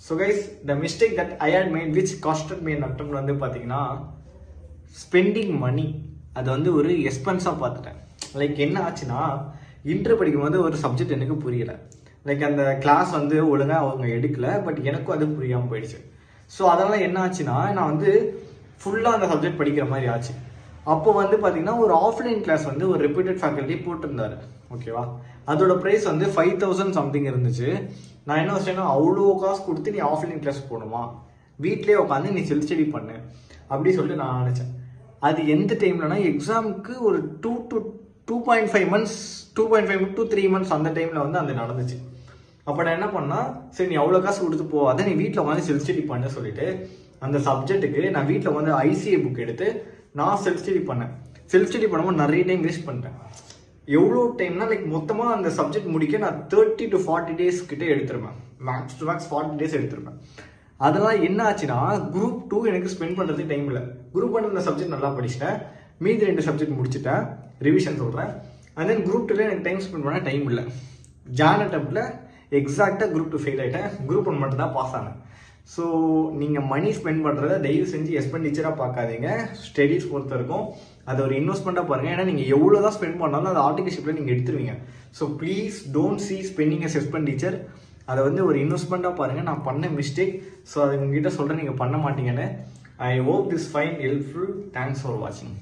So guys the mistake that I had made which costed me an atom வந்து பார்த்தீங்கன்னா spending மணி. அது வந்து ஒரு எக்ஸ்பென்ஸாக பார்த்துட்டேன். லைக் என்ன ஆச்சுன்னா, இன்டர் படிக்கும்போது ஒரு சப்ஜெக்ட் எனக்கு புரியலை. லைக் அந்த கிளாஸ் வந்து ஒழுங்காக அவங்க எடுக்கல, பட் எனக்கும் அது புரியாமல் போயிடுச்சு. ஸோ அதனால் என்ன ஆச்சுன்னா, நான் வந்து ஃபுல்லாக அந்த சப்ஜெக்ட் படிக்கிற மாதிரி ஆச்சு. அப்போ வந்து பார்த்தீங்கன்னா ஒரு ஆஃப்லைன் கிளாஸ் வந்து ஒரு ரெப்யூட்டட் ஃபேக்கல்ட்டி போட்டிருந்தாரு. ஓகேவா, அதோட ப்ரைஸ் வந்து 5000 சம்திங் இருந்துச்சு. நான் என்ன வச்சேன்னா, அவ்வளோ காசு கொடுத்து நீ ஆஃப்லைன் கிளாஸ் போகணுமா, வீட்லேயே உட்காந்து நீ செல்ஃப் ஸ்டடி பண்ணு அப்படி சொல்லிட்டு நான் நினச்சேன். அது எந்த டைம்லனா, எக்ஸாமுக்கு ஒரு 2.5 months 2.5 to 3 months அந்த டைமில் வந்து அது நடந்துச்சு. அப்போ நான் என்ன பண்ணால், சரி நீ அவ்வளோ காசு கொடுத்து போகாத, நீ வீட்டில் உட்காந்து செல்ஃப் ஸ்டடி பண்ண சொல்லிட்டு அந்த சப்ஜெக்ட்டுக்கு நான் வீட்டில் வந்து ஐசிஏ புக் எடுத்து நான் செல்ஃப் ஸ்டடி பண்ணேன். செல்ஃப் ஸ்டடி பண்ணும்போது நிறைய டைம் வேஸ்ட் பண்ணிட்டேன். எவ்வளோ டைம்னா, லைக் மொத்தமாக அந்த சப்ஜெக்ட் முடிக்க நான் 30 to 40 days கிட்டே எடுத்துருப்பேன். மேக்ஸ் டு மேக்ஸ் 40 days எடுத்துருப்பேன். அதெல்லாம் என்ன ஆச்சுன்னா, குரூப் 2 எனக்கு ஸ்பெண்ட் பண்ணுறதுக்கு டைம் இல்லை. குரூப் 1 இந்த சப்ஜெக்ட் நல்லா படிச்சிட்டேன், மீதி 2 சப்ஜெக்ட் முடிச்சுட்டேன், ரிவிஷன் சொல்கிறேன். அண்ட் தென் குரூப் 2 எனக்கு டைம் ஸ்பெண்ட் பண்ண டைம் இல்லை. ஜான் அட்டம்ப்டில் எக்ஸாக்டாக குரூப் 2 ஃபெயில் ஆகிட்டேன். குரூப் 1 மட்டும் தான் பாஸ் ஆனேன். ஸோ நீங்கள் மணி ஸ்பெண்ட் பண்ணுறத தயவு செஞ்சு எக்ஸ்பெண்டிச்சராக பார்க்காதீங்க. ஸ்டடீஸ் பொறுத்த இருக்கும் அதை ஒரு இன்வெஸ்ட்மெண்ட்டாக பாருங்கள். ஏன்னா நீங்கள் எவ்வளோ தான் ஸ்பெண்ட் பண்ணாலும் அது ஆர்டிஃபிஷியலில் நீங்கள் எடுத்துருவீங்க. So please don't see spending as expenditure. அதை வந்து ஒரு இன்வெஸ்ட்மெண்ட்டாக பாருங்கள். நான் பண்ண மிஸ்டேக், ஸோ அதை உங்ககிட்ட சொல்கிறேன், நீங்கள் பண்ண மாட்டீங்கன்னு. I hope this find helpful. Thanks for வாட்சிங்.